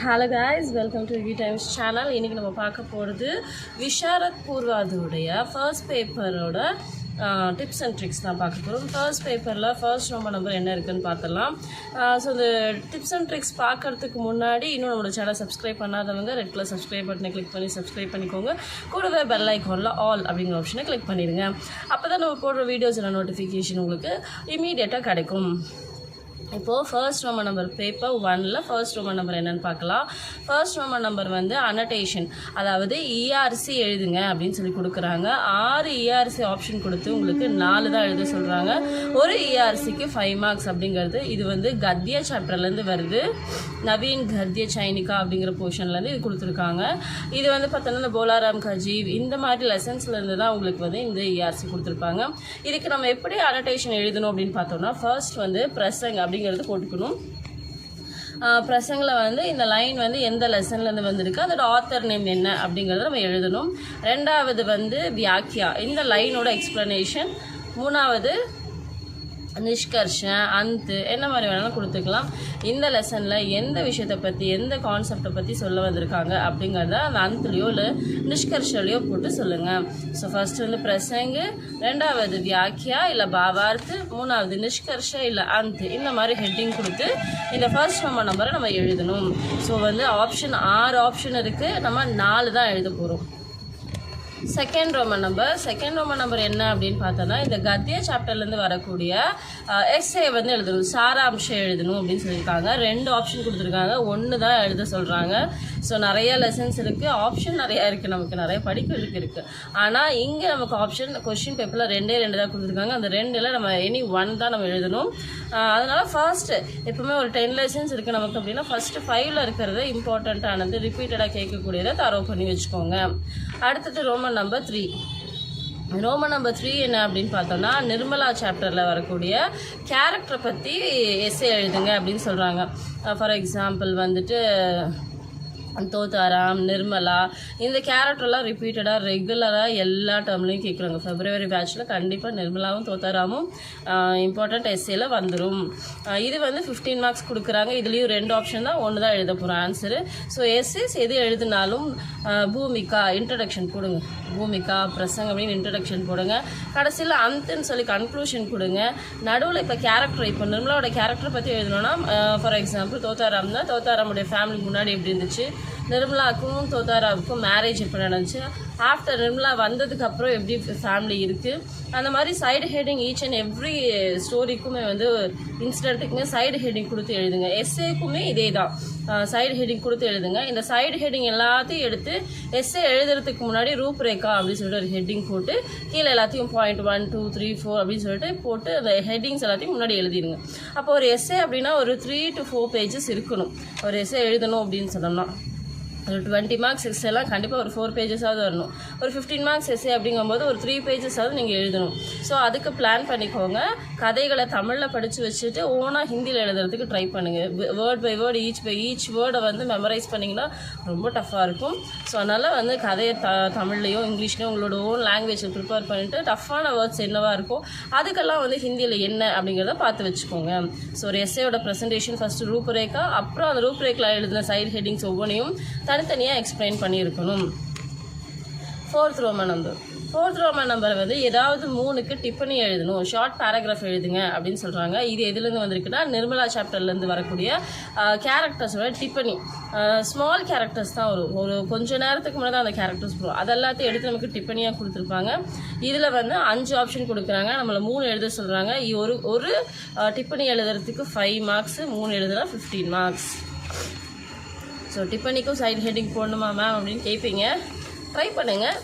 Hello guys, welcome to V Times channel. இன்றைக்கி நம்ம பார்க்க போகிறது விஷாரத் பூர்வாதோடைய ஃபர்ஸ்ட் பேப்பரோட டிப்ஸ் அண்ட் ட்ரிக்ஸ் தான் பார்க்க போகிறோம். ஃபர்ஸ்ட் பேப்பரில் ஃபர்ஸ்ட் ரோமன் நம்பர் என்ன இருக்குதுன்னு பார்த்துடலாம். ஸோ இந்த டிப்ஸ் அண்ட் ட்ரிக்ஸ் பார்க்குறதுக்கு முன்னாடி இன்னும் நம்மளோட சேனல் சப்ஸ்கிரைப் பண்ணாதவங்க ரெட் கலர் சப்ஸ்கிரைப் பட்டனை கிளிக் பண்ணி சப்ஸ்கிரைப் பண்ணிக்கோங்க. கூடவே பெல் ஐக்கானில் ஆல் அப்படிங்கிற ஆப்ஷனை கிளிக் பண்ணிடுங்க. அப்போ தான் நம்ம போடுற வீடியோஸோட நோட்டிஃபிகேஷன் உங்களுக்கு இமீடியட்டாக கிடைக்கும். இப்போது ஃபர்ஸ்ட் ரோமன் நம்பர் பேப்பர் 1ல் ஃபர்ஸ்ட் ரோமன் நம்பர் என்னென்னு பார்க்கலாம். ஃபர்ஸ்ட் ரோமன் நம்பர் வந்து அனடேஷன், அதாவது இஆர்சி எழுதுங்க அப்படின்னு சொல்லி கொடுக்குறாங்க. 6 இஆர்சி ஆப்ஷன் கொடுத்து உங்களுக்கு 4 தான் எழுத சொல்கிறாங்க. ஒரு இஆர்சிக்கு 5 மார்க்ஸ் அப்படிங்கிறது. இது வந்து கத்திய சாப்டர்லேருந்து வருது. நவீன் கத்திய சைனிகா அப்படிங்கிற போர்ஷன்லேருந்து இது கொடுத்துருக்காங்க. இது வந்து பார்த்தோன்னா இந்த போலாராம் கஜீவ் இந்த மாதிரி லெசன்ஸ்லேருந்து தான் உங்களுக்கு வந்து இந்த இஆர்சி கொடுத்துருப்பாங்க. இதுக்கு நம்ம எப்படி அனடேஷன் எழுதணும் அப்படின்னு பார்த்தோம்னா, ஃபர்ஸ்ட் வந்து பிரசங் அப்படிங்கிறது போட்டுக்கணும். பிரசங்கில் வந்து இந்த லைன் வந்து எந்த லெசன்லேருந்து வந்திருக்கு, அதோட ஆத்தர் நேம் என்ன அப்படிங்கிறத நம்ம எழுதணும். ரெண்டாவது வந்து வியாக்கியா, இந்த லைனோட எக்ஸ்ப்ளனேஷன். மூணாவது நிஷ்கர்ஷன், அந்து என்ன மாதிரி வேணாலும் கொடுத்துக்கலாம். இந்த லெசனில் எந்த விஷயத்தை பற்றி எந்த கான்செப்டை பற்றி சொல்ல வந்திருக்காங்க அப்படிங்கிறத அந்த அந்துலையோ இல்லை நிஷ்கர்ஷலையோ போட்டு சொல்லுங்கள். ஸோ ஃபஸ்ட்டு வந்து பிரசங்கு, ரெண்டாவது வியாக்கியா இல்லை பாவார்த்து, மூணாவது நிஷ்கர்ஷ இல்லை அந்து, இந்த மாதிரி ஹெட்டிங் கொடுத்து இந்த ஃபர்ஸ்ட் ரோமன் நம்பரை நம்ம எழுதணும். ஸோ வந்து ஆப்ஷன் 6 ஆப்ஷன் இருக்குது, நம்ம 4 தான் எழுத போகிறோம். செகண்ட் ரோமன் நம்பர் என்ன அப்படின்னு பார்த்தோன்னா, இந்த கத்திய சாப்டர்லேருந்து வரக்கூடிய எஸ்ஏ வந்து எழுதணும், சாராம்சம் எழுதணும் அப்படின்னு சொல்லியிருக்காங்க. 2 ஆப்ஷன் கொடுத்துருக்காங்க, 1 தான் எழுத சொல்கிறாங்க. ஸோ நிறைய லெசன்ஸ் இருக்குது, ஆப்ஷன் நிறையா இருக்குது, நமக்கு நிறைய படிக்கிறதுக்கு இருக்குது. ஆனால் இங்கே நமக்கு ஆப்ஷன் கொஷின் பேப்பரில் 2 தான் கொடுத்துருக்காங்க. அந்த 2ல் நம்ம எனி 1 தான் நம்ம எழுதணும். அதனால் ஃபர்ஸ்ட்டு எப்பவுமே ஒரு 10 லெசன்ஸ் இருக்குது நமக்கு அப்படின்னா ஃபஸ்ட்டு 5ல் இருக்கிறது இம்பார்ட்டண்ட்டானது, ரிப்பீட்டடாக கேட்கக்கூடியதை தரவு பண்ணி வச்சுக்கோங்க. அடுத்தது ரோமன் நம்பர் 3 என்ன அப்படின்னு பார்த்தோம்னா, நிர்மலா சாப்டரில் வரக்கூடிய கேரக்டரை பற்றி எஸ்ஸே எழுதுங்க அப்படின்னு சொல்கிறாங்க. ஃபார் எக்ஸாம்பிள் வந்துட்டு தோத்தாராம், நிர்மலா, இந்த கேரக்டர்லாம் ரிப்பீட்டடாக ரெகுலராக எல்லா டேர்ம்லையும் கேட்குறாங்க. ஃபெப்ரவரி பேட்சில் கண்டிப்பாக நிர்மலாவும் தோத்தாராமும் இம்பார்ட்டண்ட் எஸ்ஏல வந்துடும். இது வந்து 15 மார்க்ஸ் கொடுக்குறாங்க. இதுலேயும் 2 ஆப்ஷன் தான், 1 தான் எழுத போகிறோம் ஆன்சரு. ஸோ எஸ்ஏஸ் எது எழுதினாலும் பூமிகா இன்ட்ரடக்ஷன் போடுங்க, பூமிகா பிரசங்கம் அப்படின்னு இன்ட்ரடக்ஷன் போடுங்க. கடைசியில் அந்துன்னு சொல்லி கன்க்ளூஷன் கொடுங்க. நடுவில் இப்போ கேரக்டர், இப்போ நிர்மலாவோட கேரக்டரை பற்றி எழுதணும்னா ஃபார் எக்ஸாம்பிள் தோத்தாராம் தான், தோத்தாராமுடைய ஃபேமிலிக்கு முன்னாடி எப்படி இருந்துச்சு, நிர்மலாவுக்கும் தோத்தாராவுக்கும் மேரேஜ் எப்போ நடந்துச்சு, ஆஃப்டர் நிர்மலா வந்ததுக்கப்புறம் எப்படி ஃபேமிலி இருக்குது, அந்த மாதிரி side heading each and every ஸ்டோரிக்குமே வந்து இன்சிடென்ட்டுக்குமே சைடு ஹெட்டிங் கொடுத்து எழுதுங்க. எஸ்ஏக்குமே இதே தான், சைடு ஹெட்டிங் கொடுத்து எழுதுங்க. இந்த சைடு ஹெட்டிங் எல்லாத்தையும் எடுத்து எஸ்ஏ எழுதுறதுக்கு முன்னாடி ரூப்ரேகா அப்படின்னு சொல்லிட்டு ஒரு ஹெட்டிங் போட்டு கீழே எல்லாத்தையும் பாயிண்ட் 1 2 3 4 அப்படின்னு சொல்லிட்டு போட்டு அந்த ஹெட்டிங்ஸ் எல்லாத்தையும் முன்னாடி எழுதிடுங்க. அப்போ ஒரு எஸ்ஏ அப்படின்னா ஒரு 3 to 4 பேஜஸ் இருக்கணும். ஒரு எஸ்ஏ எழுதணும் அப்படின்னு சொன்னோம்னா ஒரு 20 மார்க்ஸ் எஸ்ஏலாம் கண்டிப்பாக ஒரு 4 பேஜஸாவது வரணும். ஒரு 15 மார்க்ஸ் எஸ்ஏ அப்படிங்கும்போது ஒரு 3 பேஜஸாவது நீங்கள் எழுதணும். ஸோ அதுக்கு பிளான் பண்ணிக்கோங்க. கதைகளை தமிழில் படித்து வச்சுட்டு ஓனாக ஹிந்தியில் எழுதுறதுக்கு ட்ரை பண்ணுங்கள். வேர்ட் பை வேர்டு ஈச் வேர்டை வந்து மெமரைஸ் பண்ணிங்கன்னா ரொம்ப டஃப்பாக இருக்கும். ஸோ அதனால் வந்து கதையை தமிழ்லையோ இங்கிலீஷ்லையோ உங்களோட ஓன் லாங்குவேஜில் ப்ரிப்பேர் பண்ணிவிட்டு டஃப்பான வேர்ட்ஸ் என்னவாக இருக்கும் அதுக்கெல்லாம் வந்து ஹிந்தியில் என்ன அப்படிங்கிறத பார்த்து வச்சுக்கோங்க. ஸோ ஒரு எஸ்ஏயோட ப்ரெசன்டேஷன் ஃபஸ்ட்டு ரூப்ரேகா, அப்புறம் அந்த ரூப்ரேக்கில் எழுதின சைடு ஹெட்டிங்ஸ் ஒவ்வொன்றையும் தனித்தனியாக எக்ஸ்பிளைன் பண்ணியிருக்கணும். ஃபோர்த் ரோமன் நம்பர் வந்து ஏதாவது 3க்கு டிப்பனி எழுதணும், ஷார்ட் பேராகிராஃப் எழுதுங்க அப்படின்னு சொல்கிறாங்க. இது எதுலேருந்து வந்திருக்குன்னா, நிர்மலா சாப்டர்லேருந்து வரக்கூடிய கேரக்டர்ஸோட டிப்பனி. ஸ்மால் கேரக்டர்ஸ் தான் வரும், ஒரு கொஞ்சம் நேரத்துக்கு முன்னாடி தான் அந்த கேரக்டர்ஸ் வரும். அதெல்லாத்தையும் எடுத்து நமக்கு டிப்பனியாக கொடுத்துருப்பாங்க. இதில் வந்து 5 ஆப்ஷன் கொடுக்குறாங்க, நம்மளை 3 எழுத சொல்கிறாங்க. ஒரு டிப்பனி எழுதுறதுக்கு 5 மார்க்ஸ், 3 எழுதுனா 15 மார்க்ஸ். ஸோ டிப்பனிக்கும் சைடு ஹெட்டிங் போடணுமா மேம் அப்படின்னு கேட்பீங்க, ட்ரை பண்ணுங்கள்.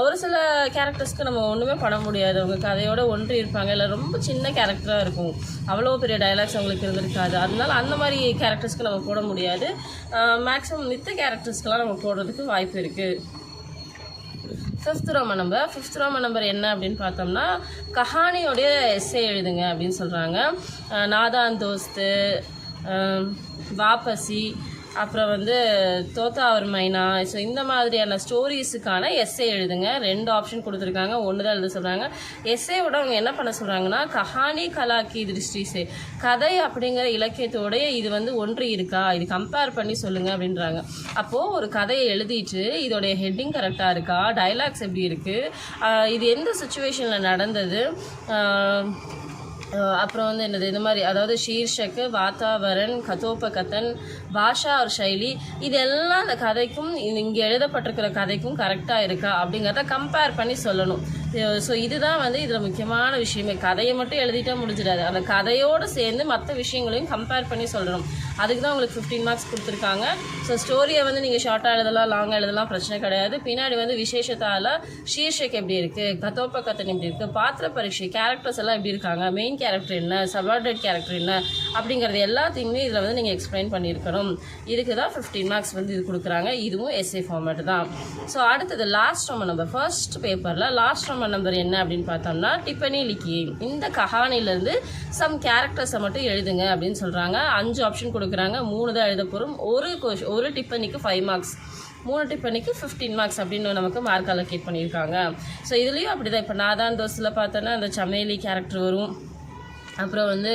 ஒரு சில கேரக்டர்ஸ்க்கு நம்ம ஒன்றுமே பண்ண முடியாது, அவங்க கதையோட ஒன்றி இருப்பாங்க, இல்லை ரொம்ப சின்ன கேரக்டராக இருக்கும், அவ்வளோ பெரிய டைலாக்ஸ் அவங்களுக்கு இருந்திருக்காது. அதனால அந்த மாதிரி கேரக்டர்ஸ்க்கு நம்ம போட முடியாது. மேக்ஸிமம் மித்த கேரக்டர்ஸ்க்கெலாம் நம்ம போடுறதுக்கு வாய்ப்பு இருக்குது. ஃபிஃப்த் ரோமன் நம்பர் என்ன அப்படின்னு பார்த்தோம்னா, கஹானியோடைய எஸ்ஸே எழுதுங்க அப்படின்னு சொல்கிறாங்க. நாதான் தோஸ்து, வாபசி, அப்புறம் வந்து தோத்தா அவர் மைனா. ஸோ இந்த மாதிரியான ஸ்டோரிஸுக்கான எஸ்ஏ எழுதுங்க. 2 ஆப்ஷன் கொடுத்துருக்காங்க, ஒன்று தான் எழுத சொல்கிறாங்க. எஸ்ஏவோட அவங்க என்ன பண்ண சொல்கிறாங்கன்னா, கஹானி கலாக்கி திருஷ்டிசே, கதை அப்படிங்கிற இலக்கியத்தோடைய இது வந்து ஒன்று இருக்கா, இது கம்பேர் பண்ணி சொல்லுங்கள் அப்படின்றாங்க. அப்போது ஒரு கதையை எழுதிட்டு இதோடைய ஹெட்டிங் கரெக்டாக இருக்கா, டைலாக்ஸ் எப்படி இருக்குது, இது எந்த சுச்சுவேஷனில் நடந்தது, அப்புறம் வந்து என்னது இந்த மாதிரி, அதாவது ஷீர்ஷக்கு, வாத்தாவரன், கதோபகதன், பாஷா ஒரு சைலி, இதெல்லாம் அந்த கதைக்கும் இங்கே எழுதப்பட்டிருக்கிற கதைக்கும் கரெக்டாக இருக்கா அப்படிங்கிறத கம்பேர் பண்ணி சொல்லணும். ஸோ இதுதான் வந்து இதில் முக்கியமான விஷயமே. கதையை மட்டும் எழுதிட்டா முடிஞ்சிடாது, அந்த கதையோடு சேர்ந்து மற்ற விஷயங்களையும் கம்பேர் பண்ணி சொல்லணும். அதுக்கு தான் உங்களுக்கு 15 மார்க்ஸ் கொடுத்துருக்காங்க. ஸோ ஸ்டோரியை வந்து நீங்கள் ஷார்ட்டாக எழுதலாம், லாங்காக எழுதலாம், பிரச்சனை கிடையாது. பின்னாடி வந்து விசேஷத்தால் ஷீர்ஷக் எப்படி இருக்குது, கதோபகதன் எப்படி இருக்குது, பாத்திர பரீட்சை, கேரக்டர்ஸ் எல்லாம் எப்படி இருக்காங்க, மெயின் கேரக்டர் என்ன, சபார்டினேட் கேரக்டர் என்ன அப்படிங்கிறது எல்லாத்தையுமே இதில் வந்து நீங்கள் எக்ஸ்பிளைன் பண்ணியிருக்கணும். இதுக்கு தான் 15 மார்க்ஸ் வந்து இது கொடுக்குறாங்க. இதுவும் எஸ்ஏ ஃபார்மேட் தான். ஸோ அடுத்தது லாஸ்ட் ரோமன் நம்பர். ஃபர்ஸ்ட் பேப்பரில் லாஸ்ட் ரோமன் நம்பர் என்ன அப்படின்னு பார்த்தோம்னா, டிப்பனி லிக்கி, இந்த கஹானிலேருந்து சம் கேரக்டர்ஸை மட்டும் எழுதுங்க அப்படின்னு சொல்கிறாங்க. 5 ஆப்ஷன் கொடுக்குறாங்க, 3 தான் எழுத போகிறோம். ஒரு டிப்பனிக்கு 5 மார்க்ஸ், 3 டிப்பனிக்கு 15 மார்க்ஸ் அப்படின்னு நமக்கு மார்க் அலோகேட் பண்ணியிருக்காங்க. ஸோ இதுலேயும் அப்படி தான். இப்போ நாதான் தோஸ்தில் பார்த்தோன்னா அந்த சமேலி கேரக்டர் வரும். அப்புறம் வந்து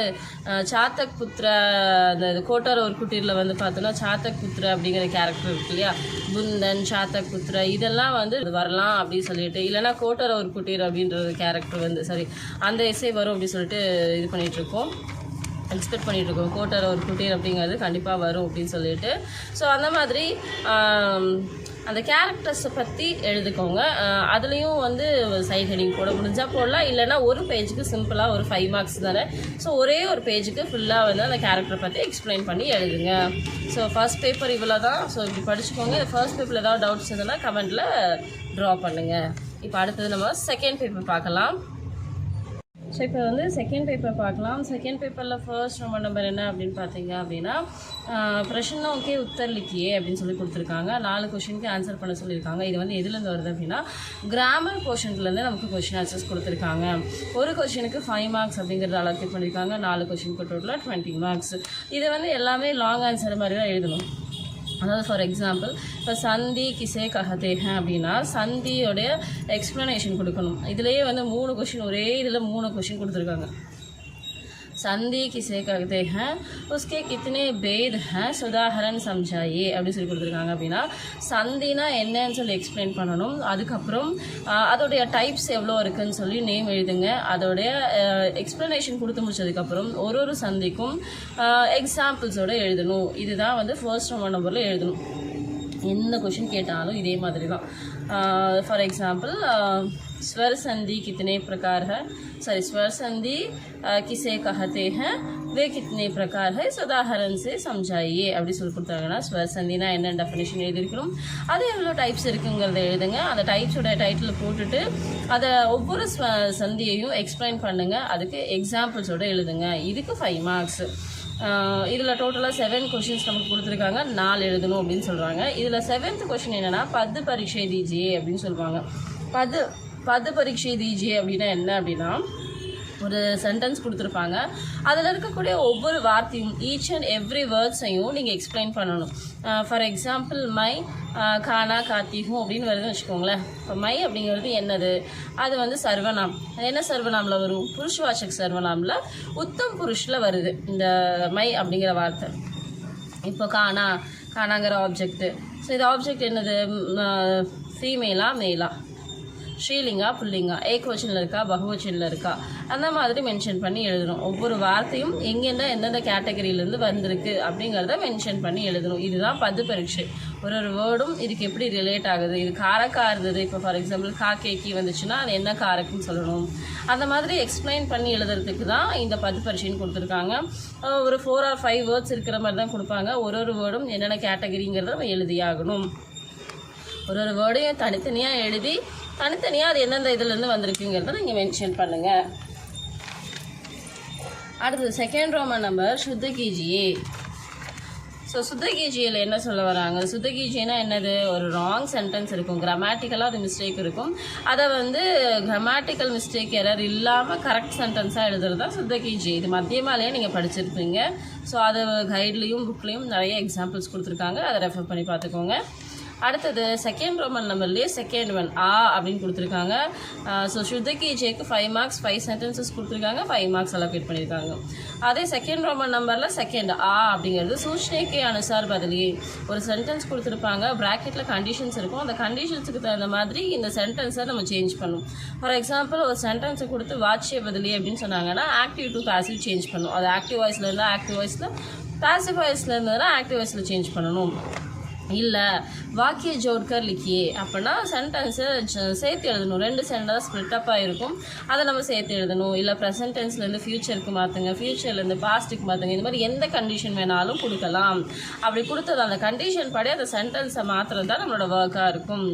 சாத்தக் புத்திர, அந்த கோட்டார் ஒரு குட்டீரில் வந்து பார்த்தோன்னா சாத்தக் புத்திர அப்படிங்கிற கேரக்டர் இருக்கு இல்லையா, புந்தன், சாத்தக் புத்திர, இதெல்லாம் வந்து வரலாம் அப்படின்னு சொல்லிட்டு, இல்லைனா கோட்டார் ஒரு குட்டீர் அப்படின்ற கேரக்டர் வந்து அந்த எஸ்ஏ வரும் அப்படின்னு சொல்லிட்டு இது பண்ணிகிட்ருக்கோம், எக்ஸ்பெக்ட் பண்ணிகிட்ருக்கோம். கோட்டார் ஒரு குட்டீர் அப்படிங்கிறது கண்டிப்பாக வரும் அப்படின்னு சொல்லிட்டு. ஸோ அந்த மாதிரி அந்த கேரக்டர்ஸை பற்றி எழுதுக்கோங்க. அதுலேயும் வந்து சைட் ஹெட்டிங் போட முடிஞ்சால் போடலாம், இல்லைனா ஒரு பேஜுக்கு சிம்பிளாக ஒரு 5 மார்க்ஸ் தானே. ஸோ ஒரே ஒரு பேஜுக்கு ஃபுல்லாக வந்து அந்த கேரக்டரை பற்றி எக்ஸ்பிளைன் பண்ணி எழுதுங்க. ஸோ ஃபர்ஸ்ட் பேப்பர் இவ்வளோ தான். ஸோ இப்படி படிச்சுக்கோங்க. ஃபர்ஸ்ட் பேப்பரில் ஏதாவது டவுட்ஸ் இருந்தால் கமெண்ட்டில் ட்ரா பண்ணுங்கள். இப்போ அடுத்தது நம்ம செகண்ட் பேப்பர் பார்க்கலாம். ஸோ இப்போ வந்து செகண்ட் பேப்பர் பார்க்கலாம். செகண்ட் பேப்பரில் ஃபர்ஸ்ட் ரோமன் நம்பர் என்ன அப்படின்னு பார்த்தீங்க அப்படின்னா, பிரஷ்னோं के उत्तर लिखिए அப்படின்னு சொல்லி கொடுத்துருக்காங்க. 4 கொஷினுக்கு ஆன்சர் பண்ண சொல்லியிருக்காங்க. இது வந்து எதுலேருந்து வருது அப்படின்னா, கிராமர் போர்ஷன்லேருந்து நமக்கு கொஷின் ஆன்சர்ஸ் கொடுத்துருக்காங்க. ஒரு கொஷினுக்கு 5 மார்க்ஸ் அப்படிங்கிறத அலோகேட் பண்ணியிருக்காங்க. 4 கொஷினுக்கு டோட்டலாக 20 மார்க்ஸ். இது வந்து எல்லாமே லாங் ஆன்சர் மாதிரி தான் எழுதணும். அதாவது ஃபார் எக்ஸாம்பிள், இப்போ சந்தி கிசே கஹதே ஹேன் அப்படின்னா சந்தியோடைய எக்ஸ்ப்ளனேஷன் கொடுக்கணும். இதுலேயே வந்து 3 கொஷின், ஒரே இதில் 3 கொஷின் கொடுத்துருக்காங்க. संधि किसे कहते हैं, उसके कितने भेद हैं, उदाहरण समझाइए அப்படி சொல்லி கொடுத்துருக்காங்க. அப்படின்னா சந்தினா என்னன்னு சொல்லி எக்ஸ்பிளைன் பண்ணணும். அதுக்கப்புறம் அதோடைய டைப்ஸ் எவ்வளோ இருக்குதுன்னு சொல்லி நேம் எழுதுங்க. அதோடைய எக்ஸ்ப்ளனேஷன் கொடுத்து முடிச்சதுக்கப்புறம் ஒரு சந்திக்கும் எக்ஸாம்பிள்ஸோடு எழுதணும். இதுதான் வந்து ஃபர்ஸ்ட் ரோமன் நம்பரில் எழுதணும். எந்த கொஷின் கேட்டாலும் இதே மாதிரி தான். ஃபார் எக்ஸாம்பிள், स्वर संधि कितने प्रकार है, सॉरी स्वर संधि किसे कहते हैं, वे कितने प्रकार है, उदाहरण से समझाइए அப்படி சொல்லி கொடுத்தாங்கன்னா ஸ்வர் சந்தினா என்ன டெஃபினேஷன் எழுதியிருக்கிறோம், அது எவ்வளோ டைப்ஸ் இருக்குங்கிறத எழுதுங்க. அந்த டைப்ஸோட டைட்டில் போட்டுட்டு அதை ஒவ்வொரு சந்தியையும் எக்ஸ்பிளைன் பண்ணுங்கள். அதுக்கு எக்ஸாம்பிள்ஸோடு எழுதுங்க. இதுக்கு 5 மார்க்ஸ். இதில் டோட்டலாக 7 கொஷின்ஸ் நமக்கு கொடுத்துருக்காங்க. 4 எழுதணும் அப்படின்னு சொல்கிறாங்க. இதில் 7th கொஷின் என்னென்னா, பத்து பரீட்சை தீஜியே அப்படின்னு சொல்லுவாங்க. பது பரீட்சை தீஜியே அப்படின்னா என்ன அப்படின்னா, ஒரு சென்டென்ஸ் கொடுத்துருப்பாங்க. அதில் இருக்கக்கூடிய ஒவ்வொரு வார்த்தையும், ஈச் அண்ட் எவ்ரி வேர்ட்ஸையும் நீங்கள் எக்ஸ்பிளைன் பண்ணணும். ஃபார் எக்ஸாம்பிள், மை கானா காத்திஹூ அப்படின்னு வருதுன்னு வச்சுக்கோங்களேன். இப்போ மை அப்படிங்கிறது என்னது, அது வந்து சர்வநாம். அது என்ன சர்வநாமில் வரும், புருஷ்வாச்சக் சர்வநாமில் உத்தம் புருஷில் வருது இந்த மை அப்படிங்கிற வார்த்தை. இப்போ கானாங்கிற ஆப்ஜெக்ட்டு. ஸோ இது ஆப்ஜெக்ட் என்னது, ஃபீமேலா மேலா, ஸ்ரீலிங்கா புல்லிங்கா, ஏகவச்சனில் இருக்கா பகுவச்சனில் இருக்கா, அந்த மாதிரி மென்ஷன் பண்ணி எழுதணும். ஒவ்வொரு வார்த்தையும் எங்கெந்த எந்தெந்த கேட்டகரியிலேருந்து வந்திருக்கு அப்படிங்கிறத மென்ஷன் பண்ணி எழுதணும். இதுதான் பது பரீட்சை. ஒரு வேர்டும் இதுக்கு எப்படி ரிலேட் ஆகுது, இது காரக்கா இருந்தது, இப்போ ஃபார் எக்ஸாம்பிள் கேக்கி வந்துச்சுன்னா அது என்ன காரக்குன்னு சொல்லணும். அந்த மாதிரி எக்ஸ்பிளைன் பண்ணி எழுதுறதுக்கு தான் இந்த பது பரீட்சைன்னு கொடுத்துருக்காங்க. ஒரு 4 or 5 வேர்ட்ஸ் இருக்கிற மாதிரி தான் கொடுப்பாங்க. ஒரு வேர்டும் என்னென்ன கேட்டகரிங்கிறத நம்ம எழுதியாகணும். ஒரு வேர்டையும் தனித்தனியாக எழுதி தனித்தனியாக அது எந்தெந்த இதுலேருந்து வந்திருக்குங்கிறத நீங்கள் மென்ஷன் பண்ணுங்கள். அடுத்தது செகண்ட் ரோமன் நம்பர் சுத்த கீஜியே. ஸோ சுத்தகீஜியில் என்ன சொல்ல வராங்க, சுத்தகீஜினா என்னது, ஒரு ராங் சென்டென்ஸ் இருக்கும், கிராமட்டிக்கலாக அது மிஸ்டேக் இருக்கும், அதை வந்து கிராமட்டிக்கல் மிஸ்டேக் எரர் இல்லாமல் கரெக்ட் சென்டென்ஸாக எழுதுறது தான் சுத்தகீஜி. இது மத்தியமாலேயே நீங்கள் படிச்சிருப்பீங்க. ஸோ அது கைட்லேயும் புக்லேயும் நிறைய எக்ஸாம்பிள்ஸ் கொடுத்துருக்காங்க, அதை ரெஃபர் பண்ணி பார்த்துக்கோங்க. அடுத்தது செகண்ட் ரோமன் நம்பர்லேயே செகண்ட் ஒன் ஆ அப்படின்னு கொடுத்துருக்காங்க. ஸோ சுத்தகீஜிக்கு 5 மார்க்ஸ் 5 சென்டென்சஸ் கொடுத்துருக்காங்க, 5 மார்க்ஸ் அலோகேட் பண்ணியிருக்காங்க. அதே செகண்ட் ரோமன் நம்பரில் செகண்ட் ஆ அப்படிங்கிறது சூச்சனைக்கு அனுசார் பதிலியே, ஒரு சென்டென்ஸ் கொடுத்துருப்பாங்க, ப்ராக்கெட்டில் கண்டிஷன்ஸ் இருக்கும், அந்த கண்டிஷன்ஸுக்கு தகுந்த மாதிரி இந்த சென்டென்ஸை நம்ம சேஞ்ச் பண்ணும். ஃபார் எக்ஸாம்பிள் ஒரு சென்டென்ஸை கொடுத்து வாட்சிய பதிலியே அப்படின்னு சொன்னாங்கன்னா ஆக்டிவ் டு பாசிவ் சேஞ்ச் பண்ணும். அது ஆக்டிவ் வாய்ஸில் இருந்தால் ஆக்டிவ் வாய்ஸில், பாசிவ் வாய்ஸில் இருந்ததுன்னா ஆக்டிவ் வாய்ஸில் சேஞ்ச் பண்ணணும். இல்லை வாக்கிய ஜோட்கர் லிக்கியே அப்படின்னா சென்டென்ஸை சேர்த்து எழுதணும், 2 சென்டென்ஸ் ஸ்ப்ளிட்டப்பாக இருக்கும், அதை நம்ம சேர்த்து எழுதணும். இல்லை ப்ரெசன்ட் டென்ஸ்லேருந்து ஃப்யூச்சருக்கு மாற்றுங்க, ஃப்யூச்சர்லேருந்து பாஸ்ட்டுக்கு மாற்றுங்க, இந்த மாதிரி எந்த கண்டிஷன் வேணாலும் கொடுக்கலாம். அப்படி கொடுத்தது அந்த கண்டிஷன் படி அந்த சென்டென்ஸை மாற்றுறது தான் நம்மளோட ஒர்க்காக இருக்கும்.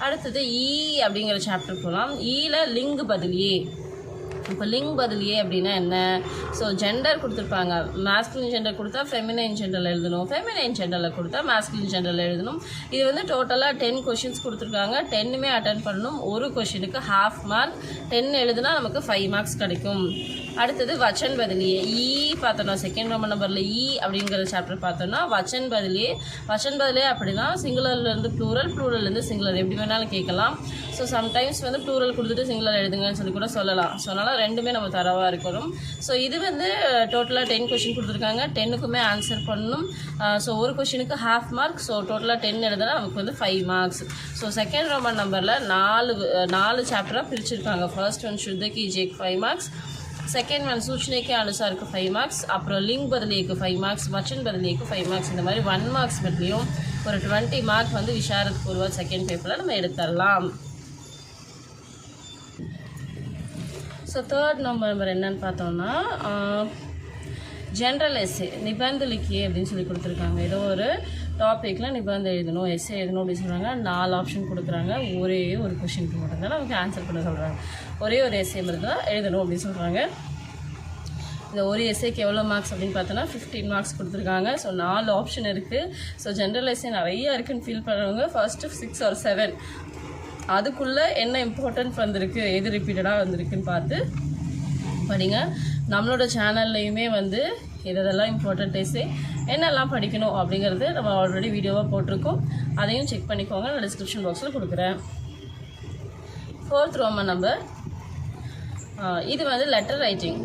அடுத்தது ஈ அப்படிங்கிற சாப்டர் போகலாம். ஈல லிங்க் பதிலியே. இப்போ லிங்க் பதிலியே அப்படின்னா என்ன, ஸோ ஜெண்டர் கொடுத்துருப்பாங்க, மாஸ்குலின் ஜெண்டர் கொடுத்தா ஃபெமினைன் ஜெண்டரில் எழுதணும், ஃபெமினைன் ஜெண்டரில் கொடுத்தா மாஸ்குலின் ஜெண்டரில் எழுதணும். இது வந்து டோட்டலாக 10 கொஷின்ஸ் கொடுத்துருக்காங்க, 10மே அட்டன் பண்ணணும். ஒரு கொஷினுக்கு 1/2 மார்க், 10 எழுதுனா நமக்கு 5 மார்க்ஸ் கிடைக்கும். அடுத்தது வச்சன் பதிலியே ஈ பார்த்தோன்னா செகண்ட் ரோமன் நம்பரில் ஈ அப்படிங்கிற சாப்டர் பார்த்தோன்னா வச்சன் பதிலியே. வச்சன் பதிலியே அப்படின்னா சிங்குலர்லேருந்து ப்ளூரல், ப்ளூரல்லேருந்து சிங்குலர் எப்படி வேணாலும் கேட்கலாம். ஸோ சம்டைம்ஸ் வந்து ப்ளூரல் கொடுத்துட்டு சிங்குலர் எழுதுங்கன்னு சொல்லி கூட சொல்லலாம். ஸோ அதனால் ரெண்டுமே நம்ம தரவாக இருக்கணும். ஸோ இது வந்து டோட்டலாக 10 கொஷின் கொடுத்துருக்காங்க, 10க்குமே ஆன்சர் பண்ணணும். ஸோ ஒரு கொஷினுக்கு 1/2 மார்க், ஸோ டோட்டலாக 10 எழுதுனா நமக்கு வந்து 5 மார்க்ஸ். ஸோ செகண்ட் ரோமன் நம்பரில் 4 சாப்டராக பிரிச்சுருக்காங்க. ஃபர்ஸ்ட் ஒன் சுத்தகீஜிக்கு 5 மார்க்ஸ், செகண்ட் ஒன் சூச்சனைக்கு அனுசாருக்கு 5 மார்க்ஸ், அப்புறம் லிங்க் பதிலியேக்கு 5 மார்க்ஸ், வச்சன் பதிலியேக்கு 5 மார்க்ஸ். இந்த மாதிரி 1 மார்க்ஸ் மட்டும் ஒரு 20 மார்க் வந்து விஷாரத் பூர்வா செகண்ட் பேப்பரில் நம்ம எடுத்துடலாம். ஸோ தேர்ட் நம்பர் என்னன்னு பார்த்தோம்னா ஜென்ரல் எஸ்ஸே, நிபந்த லிக்கியே அப்படின்னு சொல்லி கொடுத்துருக்காங்க. ஏதோ ஒரு டாப்பிக்கில் நிபந்த எழுதணும், எஸ்ஸே எழுதணும் அப்படின்னு சொல்கிறாங்க. 4 ஆப்ஷன் கொடுக்குறாங்க, ஒரே ஒரு கொஷினுக்கு மட்டும்தான் நமக்கு ஆன்சர் பண்ண சொல்கிறாங்க. ஒரே ஒரு எஸ்ஸே மட்டும் தான் எழுதணும் அப்படின்னு சொல்கிறாங்க. இந்த ஒரு எஸ்ஏக்கு எவ்வளோ மார்க்ஸ் அப்படின்னு பார்த்தோன்னா 15 மார்க்ஸ் கொடுத்துருக்காங்க. ஸோ 4 ஆப்ஷன் இருக்குது. ஸோ ஜென்ரல் எஸ்ஸே நிறையா இருக்குதுன்னு ஃபீல் பண்ணுறவங்க ஃபர்ஸ்ட்டு 6 or 7 அதுக்குள்ளே என்ன இம்பார்ட்டன்ட் வந்திருக்கு, எது ரிப்பீட்டடாக வந்திருக்குன்னு பார்த்து படிங்க. நம்மளோட சேனல்லையுமே வந்து இதெல்லாம் இம்பார்ட்டன்ட் எஸ்ஸே என்னெல்லாம் படிக்கணும் அப்படிங்கிறது நம்ம ஆல்ரெடி வீடியோவாக போட்டிருக்கோம், அதையும் செக் பண்ணிக்கோங்க, நான் டிஸ்கிரிப்ஷன் பாக்ஸில் கொடுக்குறேன். 4th ரோமன் நம்பர், இது வந்து லெட்டர் ரைட்டிங்,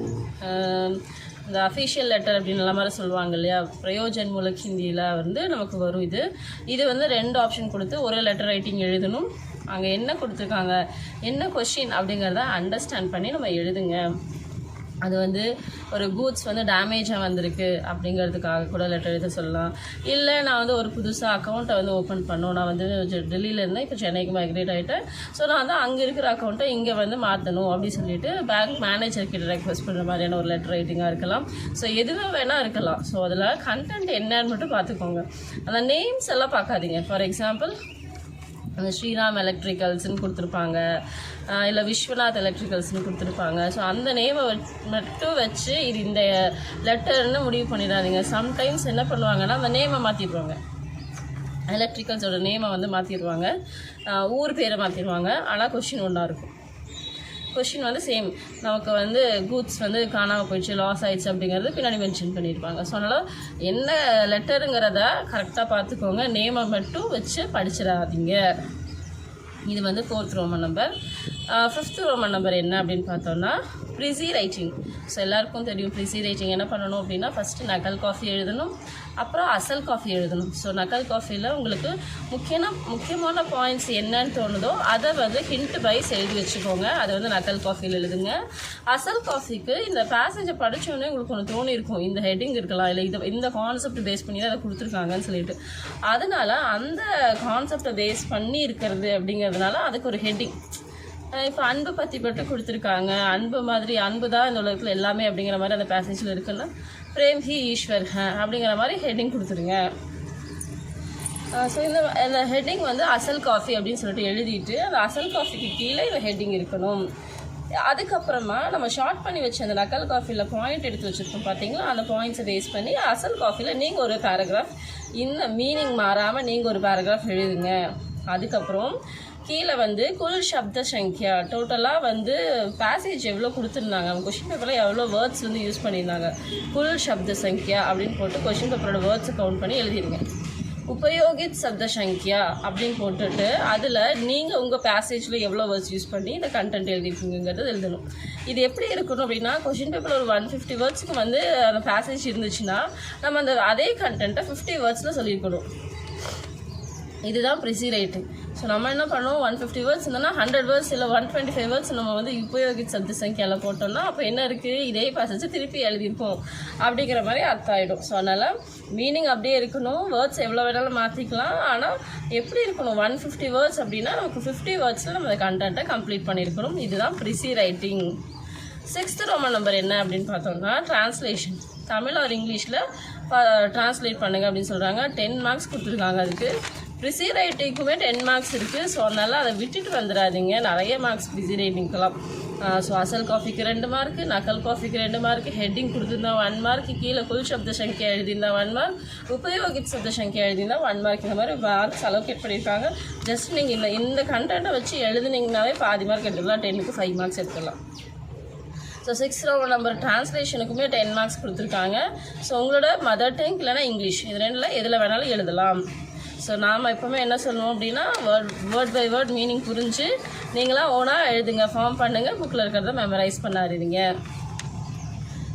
இந்த அஃபிஷியல் லெட்டர் அப்படின்னு மாதிரி சொல்லுவாங்க இல்லையா, பிரயோஜன் மூலக் ஹிந்தியில் வந்து நமக்கு வரும். இது வந்து 2 ஆப்ஷன் கொடுத்து ஒரு லெட்டர் ரைட்டிங் எழுதணும். அங்கே என்ன கொடுத்துருக்காங்க, என்ன கொஷின் அப்படிங்கிறத அண்டர்ஸ்டாண்ட் பண்ணி நம்ம எழுதுங்க. அது வந்து ஒரு கூட்ஸ் வந்து டேமேஜாக வந்திருக்கு அப்படிங்கிறதுக்காக கூட லெட்டர் எழுத சொல்லலாம். இல்லை நான் வந்து ஒரு புதுசாக அக்கௌண்ட்டை வந்து ஓப்பன் பண்ணணும், நான் வந்து டெல்லியில் இருந்தேன், இப்போ சென்னைக்கு மைக்ரேட் ஆகிட்டேன், ஸோ நான் வந்து அங்கே இருக்கிற அக்கௌண்ட்டை இங்கே வந்து மாற்றணும் அப்படின்னு சொல்லிட்டு பேங்க் மேனேஜர்கிட்ட ரெக்வஸ்ட் பண்ணுற மாதிரியான ஒரு லெட்டர் ரைட்டிங்காக இருக்கலாம். ஸோ எதுவும் வேணால் இருக்கலாம். ஸோ அதில் கண்டென்ட் என்னன்னு மட்டும் பார்த்துக்கோங்க, அந்த நேம்ஸ் எல்லாம் பார்க்காதீங்க. ஃபார் எக்ஸாம்பிள் அந்த ஸ்ரீராம் எலக்ட்ரிக்கல்ஸ்ன்னு கொடுத்துருப்பாங்க, இல்லை விஸ்வநாத் எலக்ட்ரிக்கல்ஸ்னு கொடுத்துருப்பாங்க. ஸோ அந்த நேமை மட்டும் வச்சு இது இந்த லெட்டர்னு முடிவு பண்ணிடாதீங்க. சம்டைம்ஸ் என்ன பண்ணுவாங்கன்னா அந்த நேமை மாற்றிடுவாங்க, எலக்ட்ரிக்கல்ஸோட நேமை வந்து மாற்றிடுவாங்க, ஊர் பேரை மாற்றிடுவாங்க, ஆனால் கொஷின் ஒன்றா இருக்கும். கொஷின் வந்து சேம், நமக்கு வந்து கூட்ஸ் வந்து காணாமல் போயிடுச்சு, லாஸ் ஆயிடுச்சு அப்படிங்கிறது பின்னாடி மென்ஷன் பண்ணியிருப்பாங்க. ஸோ அதனால் என்ன லெட்டருங்கிறத கரெக்டாக பார்த்துக்கோங்க, நேமை மட்டும் வச்சு படிச்சிடாதீங்க. இது வந்து 4th Roman number. 5th Roman number என்ன அப்படின்னு பார்த்தோம்னா ப்ரிசி ரைட்டிங். ஸோ எல்லாருக்கும் தெரியும் ப்ரிசி ரைட்டிங் என்ன பண்ணணும் அப்படின்னா ஃபஸ்ட்டு நகல் காஃபி எழுதணும், அப்புறம் அசல் காஃபி எழுதணும். ஸோ நகல் காஃபியில் உங்களுக்கு முக்கியமான பாயிண்ட்ஸ் என்னன்னு தோணுதோ அதை வந்து ஹிண்ட் பைஸ் எழுதி வச்சுக்கோங்க, அதை வந்து நகல் காஃபியில் எழுதுங்க. அசல் காஃபிக்கு இந்த பேசேஜை படித்தோடனே உங்களுக்கு ஒன்று தோணியிருக்கும், இந்த ஹெட்டிங் இருக்கலாம், இல்லை இந்த கான்செப்ட் பேஸ் பண்ணி தான் அதை கொடுத்துருக்காங்கன்னு சொல்லிட்டு, அதனால் அந்த கான்செப்டை பேஸ் பண்ணி இருக்கிறது அப்படிங்கிறதுனால அதுக்கு ஒரு ஹெட்டிங். இப்போ அன்பு பற்றி மட்டும் கொடுத்துருக்காங்க, அன்பு மாதிரி அன்பு தான் இந்த உலகத்தில் எல்லாமே அப்படிங்கிற மாதிரி அந்த பேசேஜில் இருக்குன்னா பிரேம் ஹி ஈஸ்வர் அப்படிங்கிற மாதிரி ஹெட்டிங் கொடுத்துருங்க. ஸோ இந்த ஹெட்டிங் வந்து அசல் காஃபி அப்படின்னு சொல்லிட்டு எழுதிட்டு அந்த அசல் காஃபிக்கு கீழே இந்த ஹெட்டிங் இருக்கணும். அதுக்கப்புறமா நம்ம ஷார்ட் பண்ணி வச்ச அந்த நக்கல் காஃபியில் பாயிண்ட் எடுத்து வச்சுருக்கோம் பார்த்தீங்களா, அந்த பாயிண்ட்ஸை பேஸ் பண்ணி அசல் காஃபியில் நீங்கள் ஒரு பேராகிராஃப் இந்த மீனிங் மாறாமல் நீங்கள் ஒரு பேராகிராஃப் எழுதுங்க. அதுக்கப்புறம் கீழே வந்து குல் சப்த சங்கியா டோட்டலாக வந்து பேசேஜ் எவ்வளோ கொடுத்துருந்தாங்க, அவங்க கொஷின் பேப்பரில் எவ்வளோ வேர்ட்ஸ் வந்து யூஸ் பண்ணியிருந்தாங்க, குல் சப்த சங்கியா அப்படின்னு போட்டு கொஷின் பேப்பரோட வேர்ட்ஸை கவுண்ட் பண்ணி எழுதிடுங்க. உபயோகித் சப்த சங்கியா அப்படின்னு போட்டுட்டு அதில் நீங்கள் உங்கள் பேசேஜில் எவ்வளோ வேர்ட்ஸ் யூஸ் பண்ணி இந்த கண்டென்ட் எழுதிருக்கீங்கிறது எழுதணும். இது எப்படி இருக்கணும் அப்படின்னா, கொஷின் பேப்பரில் ஒரு 150 வேர்ட்ஸுக்கு வந்து அந்த பேசேஜ் இருந்துச்சுன்னா நம்ம அந்த அதே கண்டென்ட்டை 50 வேர்ட்ஸில் சொல்லியிருக்கணும். இதுதான் ப்ரிசி ரைட்டிங். ஸோ நம்ம என்ன பண்ணுவோம், 150 வேர்ட்ஸ் இருந்தோன்னா 100 வேர்ட்ஸ் இல்லை 125 வேர்ட்ஸ் நம்ம வந்து உபயோகித் சப்த சங்கியாவில் போட்டோம்னா அப்போ என்ன இருக்குது, இதே பேசேஜ் திருப்பி எழுதியிருப்போம் அப்படிங்கிற மாதிரி அர்த்தம் ஆகிடும். ஸோ அதனால் மீனிங் அப்படியே இருக்கணும், வேர்ட்ஸ் எவ்வளோ வேணாலும் மாற்றிக்கலாம். ஆனால் எப்படி இருக்கணும், 150 வேர்ட்ஸ் அப்படின்னா நமக்கு 50 வேர்ட்ஸில் நம்ம அந்த கண்டென்ட்டை கம்ப்ளீட் பண்ணியிருக்கணும். இதுதான் ப்ரிசி ரைட்டிங். 6th ரோமன் நம்பர் என்ன அப்படின்னு பார்த்தோம்னா டிரான்ஸ்லேஷன். தமிழ் ஒரு இங்கிலீஷில் ட்ரான்ஸ்லேட் பண்ணுங்க அப்படின்னு சொல்கிறாங்க. 10 மார்க்ஸ் கொடுத்துருக்காங்க. அதுக்கு ப்ரிசி ரைட்டிங்க்குமே 10 மார்க்ஸ் இருக்குது. ஸோ அதனால் அதை விட்டுட்டு வந்துடாதீங்க, நிறைய மார்க்ஸ் ப்ரிசி ரைட்டிங்க்கெல்லாம். ஸோ அசல் காஃபிக்கு 2 மார்க்கு, நக்கல் காஃபிக்கு 2 மார்க்கு, ஹெட்டிங் கொடுத்துருந்தா 1 மார்க், கீழே குல் சப்த சங்கியா எழுதியிருந்தா 1 மார்க், உபயோகித் சப்த சங்கியா எழுதியிருந்தா 1 மார்க். இந்த மாதிரி மார்க்ஸ் அலோகேட் பண்ணியிருக்காங்க. ஜஸ்ட் நீங்கள் இந்த கண்டென்ட்டை வச்சு எழுதுனீங்கன்னாவே பாதி மார்க் எடுத்துக்கலாம், 10க்கு 5 மார்க்ஸ் எடுத்துக்கலாம். ஸோ 6th ரோமன் நம்பர் டிரான்ஸ்லேஷனுக்குமே 10 மார்க்ஸ் கொடுத்துருக்காங்க. ஸோ உங்களோட மதர் டங் இல்லைனா இங்கிலீஷ் இது ரெண்டில் எதில் வேணாலும் எழுதலாம். ஸோ நாம் எப்போவுமே என்ன சொல்லுவோம் அப்படின்னா, வேர்ட் பை வேர்ட் மீனிங் புரிஞ்சு நீங்களாம் ஓனாக எழுதுங்க, ஃபார்ம் பண்ணுங்கள், புக்கில் இருக்கிறத மெமரைஸ் பண்ணாதீங்க.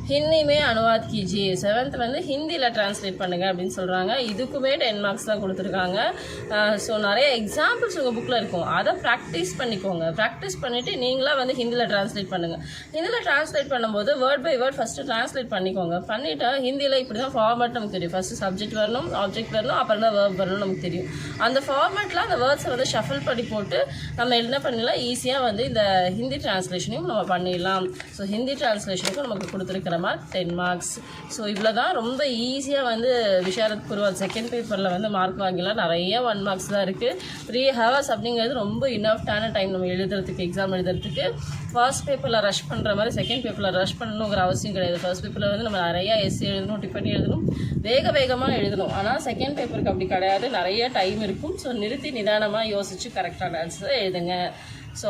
ஹிந்தி மே அனுவாத் கீஜியே 7th வந்து ஹிந்தியில் ட்ரான்ஸ்லேட் பண்ணுங்கள் அப்படின்னு சொல்கிறாங்க. இதுக்குமே 10 மார்க்ஸ் தான் கொடுத்துருக்காங்க. ஸோ நிறைய எக்ஸாம்பிள்ஸ் உங்கள் புக்கில் இருக்கும், அதை ப்ராக்டிஸ் பண்ணிக்கோங்க. ப்ராக்டிஸ் பண்ணிவிட்டு நீங்களாக வந்து ஹிந்தியில் ட்ரான்ஸ்லேட் பண்ணுங்கள். ஹிந்தியில் ட்ரான்ஸ்லேட் பண்ணும்போது word by word first translate பண்ணிக்கோங்க. பண்ணிவிட்டு ஹிந்தியில் இப்படி தான் ஃபார்மேட் நமக்கு தெரியும். ஃபஸ்ட்டு சப்ஜெக்ட் வரணும், ஆப்ஜெக்ட் வரணும், அப்புறம் தான் வேர்ப் வரணும் நமக்கு தெரியும். அந்த ஃபார்மேட்டில் அந்த வேர்ட்ஸை வந்து ஷஃபில் பண்ணி போட்டு நம்ம என்ன பண்ணிடலாம், ஈஸியாக வந்து இந்த ஹிந்தி ட்ரான்ஸ்லேஷனையும் நம்ம பண்ணிடலாம். ஸோ ஹிந்தி ட்ரான்ஸ்லேஷனுக்கும் நமக்கு கொடுத்துருக்கிற மார்க் 10 மார்க்ஸ். ஸோ இவ்வளோ தான், ரொம்ப ஈஸியாக வந்து விஷாரத் பூர்வால் செகண்ட் பேப்பரில் வந்து மார்க் வாங்கிலாம். நிறைய 1 மார்க்ஸ் தான் இருக்குது. 3 ஹவர்ஸ் அப்படிங்கிறது ரொம்ப இனஃப்டான டைம் நம்ம எழுதுறதுக்கு, எக்ஸாம் எழுதுறதுக்கு. ஃபர்ஸ்ட் பேப்பரில் ரஷ் பண்ணுற மாதிரி செகண்ட் பேப்பரில் ரஷ் பண்ணணுங்கிற அவசியம் கிடையாது. ஃபர்ஸ்ட் பேப்பரில் வந்து நம்ம நிறையா எஸ்ஸே எழுதணும், டிப்பனி எழுதணும், வேகமாக எழுதணும். ஆனால் செகண்ட் பேப்பருக்கு அப்படி கிடையாது, நிறைய டைம் இருக்கும். ஸோ நிறுத்தி நிதானமாக யோசித்து கரெக்டான ஆன்சரை எழுதுங்க. ஸோ